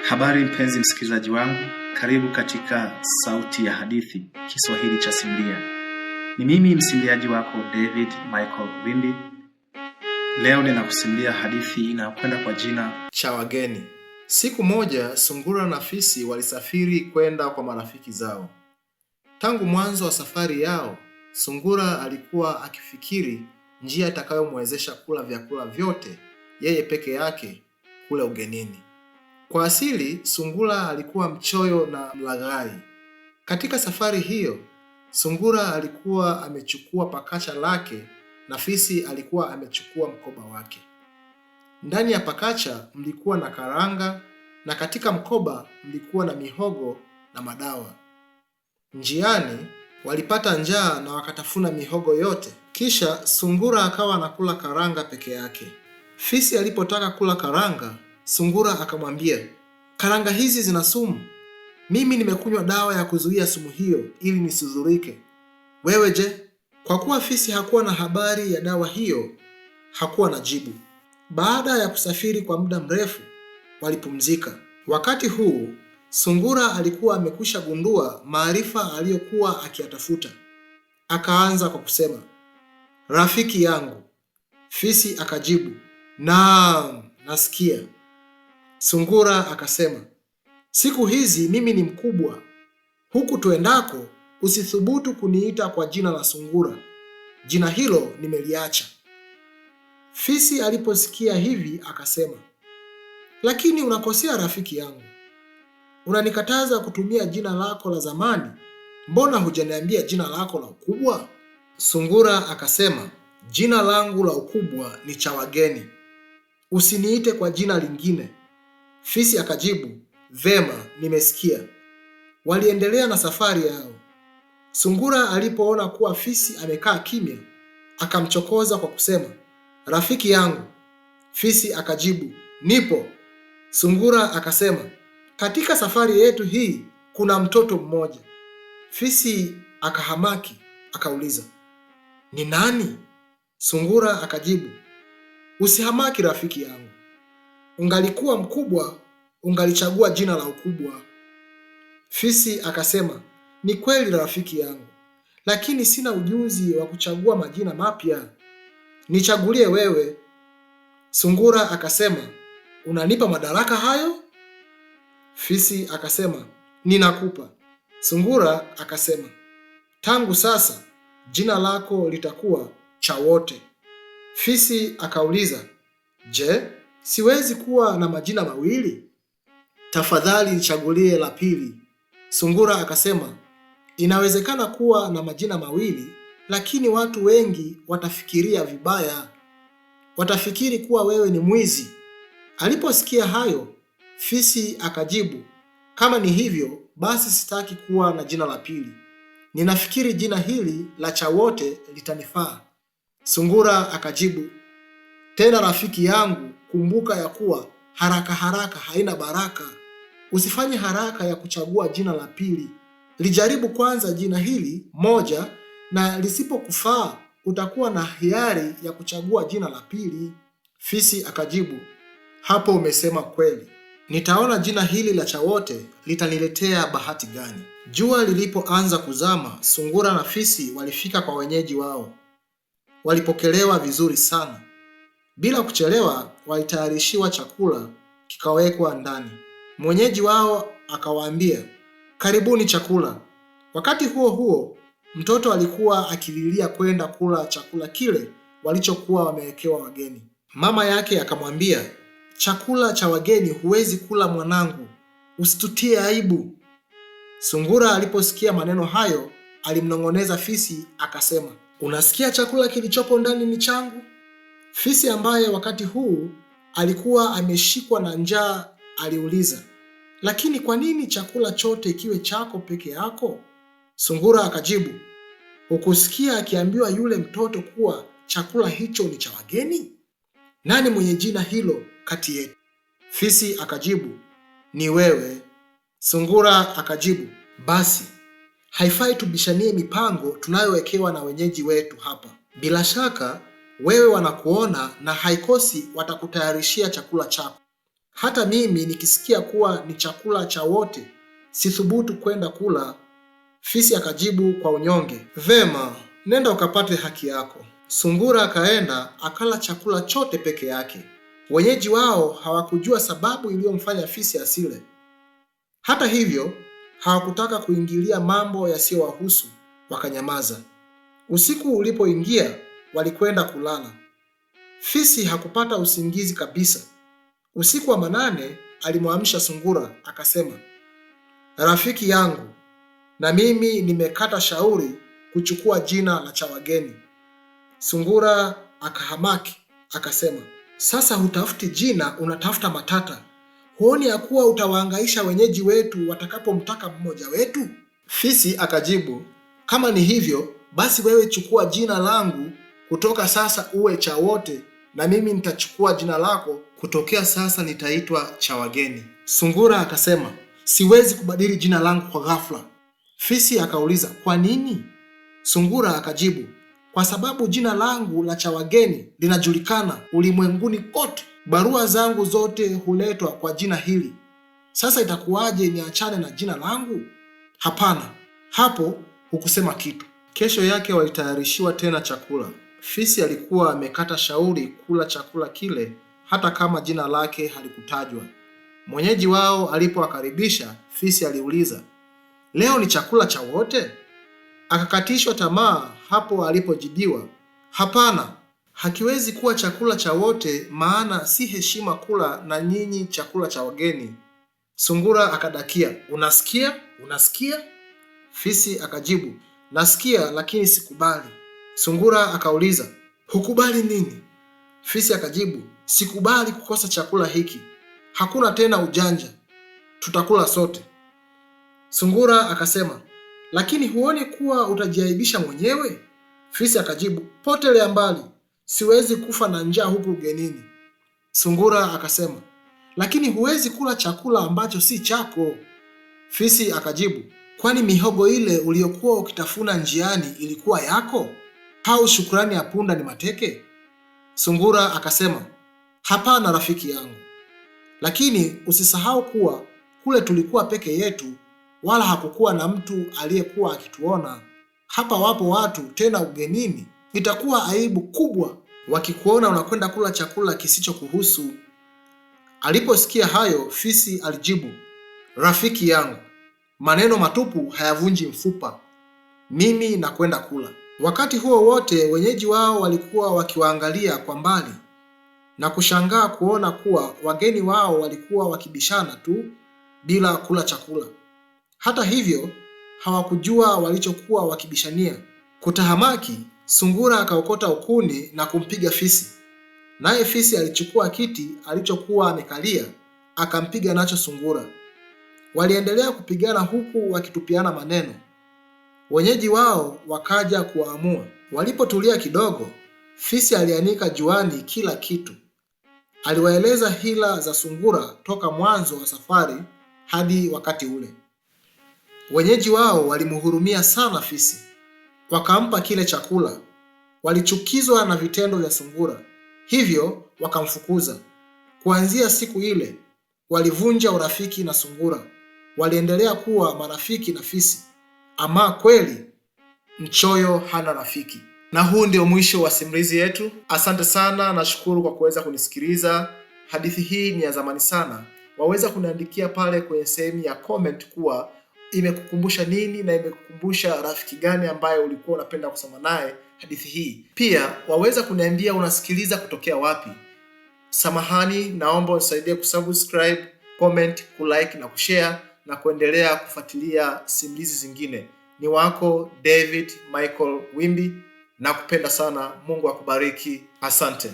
Habari mpenzi msikilizaji wangu, karibu katika Sauti ya Hadithi, Kiswahili cha Simulia. Ni mimi msimuliaji wako David Michael Windi. Leo ninakusimulia hadithi inayokwenda kwa jina cha Wageni. Siku moja, Sungura na Fisi walisafiri kwenda kwa marafiki zao. Tangu mwanzo wa safari yao, Sungura alikuwa akifikiri njia itakayomwezesha kula vyakula vyote yeye peke yake kule ugenini. Kwa asili, Sungura alikuwa mchoyo na mlaghai. Katika safari hiyo, Sungura alikuwa amechukua pakacha lake na Fisi alikuwa amechukua mkoba wake. Ndani ya pakacha mlikuwa na karanga na katika mkoba mlikuwa na mihogo na madawa. Njiani walipata njaa na wakatafuna mihogo yote. Kisha Sungura akawa anakula karanga peke yake. Fisi alipotaka kula karanga, Sungura akamwambia, "Karanga hizi zina sumu. Mimi nimekunywa dawa ya kuzuia sumu hiyo ili nisizurike. Wewe je?" Kwa kuwa Fisi hakuwa na habari ya dawa hiyo, hakuwa na jibu. Baada ya kusafiri kwa muda mrefu, walipumzika. Wakati huu, Sungura alikuwa amekwisha gundua maarifa aliyokuwa akiyatafuta. Akaanza kwa kusema, "Rafiki yangu." Fisi akajibu, "Naam, nasikia." Sungura akasema, "Siku hizi mimi ni mkubwa. Huku tuendako usithubutu kuniita kwa jina la Sungura. Jina hilo nimeliacha." Fisi aliposikia hivi akasema, "Lakini unakosea rafiki yangu. Unanikataza kutumia jina lako la zamani. Mbona hujaniambia jina lako la ukubwa?" Sungura akasema, "Jina langu la ukubwa ni cha Wageni. Usiniite kwa jina lingine." Fisi akajibu, "Vema, nimesikia." Waliendelea na safari yao. Sungura alipoona kuwa Fisi amekaa kimya, akamchokoza kwa kusema, "Rafiki yangu." Fisi akajibu, "Nipo." Sungura akasema, "Katika safari yetu hii kuna mtoto mmoja." Fisi akahamaki, akauliza, "Ni nani?" Sungura akajibu, "Usihamaki rafiki yangu. Ungalikuwa mkubwa, ungalichagua jina la ukubwa." Fisi akasema, "Ni kweli rafiki yangu, lakini sina ujuzi wa kuchagua majina mapya. Nichagulie wewe." Sungura akasema, "Unanipa madaraka hayo?" Fisi akasema, "Ninakupa." Sungura akasema, "Tangu sasa jina lako litakuwa cha wote." Fisi akauliza, "Je, siwezi kuwa na majina mawili? Tafadhali nichagulie la pili." Sungura akasema, "Inawezekana kuwa na majina mawili, lakini watu wengi watafikiria vibaya. Watafikiri kuwa wewe ni mwizi." Aliposikia hayo, Fisi akajibu, "Kama ni hivyo, basi sitaki kuwa na jina la pili. Ninafikiri jina hili la cha wote litanifaa." Sungura akajibu, "Tena rafiki yangu, kumbuka ya kuwa haraka haraka haina baraka. Usifanye haraka ya kuchagua jina la pili. Lijaribu kwanza jina hili moja, na lisipokufaa utakuwa na hiari ya kuchagua jina la pili." Fisi akajibu, "Hapo umesema kweli. Nitaona jina hili la cha wote litaniletea bahati gani." Jua lilipoanza kuzama, Sungura na Fisi walifika kwa wenyeji wao. Walipokelewa vizuri sana. Bila kuchelewa, walitayarishiwa chakula kikawekwa ndani. Mwenyeji wao akawaambia, "Karibuni chakula." Wakati huo huo, mtoto alikuwa akililia kwenda kula chakula kile walichokuwa wamewekewa wageni. Mama yake akamwambia, "Chakula cha wageni huwezi kula mwanangu, usitutie aibu." Sungura aliposikia maneno hayo, alimnong'oneza Fisi akasema, "Unasikia chakula kilichopo ndani ni changu?" Fisi ambaye wakati huu alikuwa ameshikwa na njaa aliuliza, "Lakini kwa nini chakula chote kiwe chako peke yako?" Sungura akajibu, "Hukusikia akiambiwa yule mtoto kuwa chakula hicho ni cha wageni? Nani mwenye jina hilo kati yetu?" Fisi akajibu, "Ni wewe." Sungura akajibu, "Basi, haifai tubishanie mipango tunayowekewa na wenyeji wetu hapa. Bila shaka wewe wanakuona na haikosi watakutayarishia chakula chako. Hata mimi nikisikia kuwa ni chakula cha wote, sithubutu kwenda kula. Fisi akajibu kwa unyonge, vema, nenda ukapate haki yako. Sungura akaenda akala chakula chote peke yake. Wenyeji wao hawakujua sababu iliyomfanya fisi asile. Hata hivyo, hawakutaka kuingilia mambo yasiyowahusu, wakanyamaza. Usiku ulipoingia, walikwenda kulala. Fisi hakupata usingizi kabisa. Usiku wa manane alimwamsha sungura akasema, rafiki yangu, na mimi nimekata shauri kuchukua jina la Chawageni. Sungura akahamaki akasema, sasa hutafuti jina, unatafuta matata. Huoni ya kuwa utawahangaisha wenyeji wetu watakapomtaka mmoja wetu? Fisi akajibu, kama ni hivyo basi wewe chukua jina langu kutoka sasa uwe cha wote, na mimi nitachukua jina lako kutokea sasa nitaitwa Chawageni. Sungura akasema, siwezi kubadili jina langu kwa ghafla. Fisi akauliza, kwa nini? Sungura akajibu, kwa sababu jina langu la Chawageni linajulikana ulimwenguni kote. Barua zangu zote huletwa kwa jina hili. Sasa itakuwaje niachane na jina langu? Hapana. Hapo hukusema kitu. Kesho yake walitayarishiwa tena chakula. Fisi alikuwa amekata shauri kula chakula kile hata kama jina lake halikutajwa. Mwenyeji wao alipowakaribisha, fisi aliuliza, leo ni chakula cha wote? Akakatishwa tamaa hapo alipojibiwa, hapana, hakiwezi kuwa chakula cha wote, maana si heshima kula na nyinyi chakula cha wageni. Sungura akadakia, unasikia? Unasikia? Fisi akajibu, nasikia lakini sikubali. Sungura akauliza, hukubali nini? Fisi akajibu, sikubali kukosa chakula hiki. Hakuna tena ujanja, tutakula sote. Sungura akasema, lakini huoni kuwa utajiaibisha mwenyewe? Fisi akajibu, potelea mbali, siwezi kufa na njaa huku ugenini. Sungura akasema, lakini huwezi kula chakula ambacho si chako. Fisi akajibu, kwani mihogo ile uliyokuwa ukitafuna njiani ilikuwa yako? Au shukrani ya punda ni mateke? Sungura akasema, hapana rafiki yangu, lakini usisahau kuwa kule tulikuwa peke yetu, wala hakukuwa na mtu aliyekuwa akituona. Hapa wapo watu tena ugenini. Itakuwa aibu kubwa wakikuona unakwenda kula chakula kisichokuhusu. Aliposikia hayo, fisi alijibu, rafiki yangu, maneno matupu hayavunji mfupa. Mimi nakwenda kula. Wakati huo wote wenyeji wao walikuwa wakiwaangalia kwa mbali na kushangaa kuona kuwa wageni wao walikuwa wakibishana tu bila kula chakula. Hata hivyo hawakujua walichokuwa wakibishania. Kutahamaki, sungura akaokota ukuni na kumpiga fisi. Naye fisi alichukua kiti alichokuwa amekalia akampiga nacho sungura. Waliendelea kupigana huku wakitupiana maneno. Wenyeji wao wakaja kuwaamua. Walipotulia kidogo, fisi alianika juani kila kitu. Aliwaeleza hila za sungura toka mwanzo wa safari hadi wakati ule. Wenyeji wao walimhurumia sana fisi, wakampa kile chakula. Walichukizwa na vitendo vya sungura, hivyo wakamfukuza. Kuanzia siku ile walivunja urafiki na sungura. Waliendelea kuwa marafiki na fisi. Ama kweli mchoyo hana rafiki. Na huu ndio mwisho wa simulizi yetu. Asante sana, nashukuru kwa kuweza kunisikiliza. Hadithi hii ni ya zamani sana. Waweza kuniandikia pale kwenye sehemu ya comment kuwa imekukumbusha nini na imekukumbusha rafiki gani ambaye ulikuwa unapenda kusoma naye hadithi hii. Pia waweza kuniambia unasikiliza kutokea wapi. Samahani, naomba unisaidie kusubscribe, comment, kulike na kushare na kuendelea kufuatilia simulizi zingine. Ni wako David Michael Wimbi, na kupenda sana. Mungu akubariki. Asante.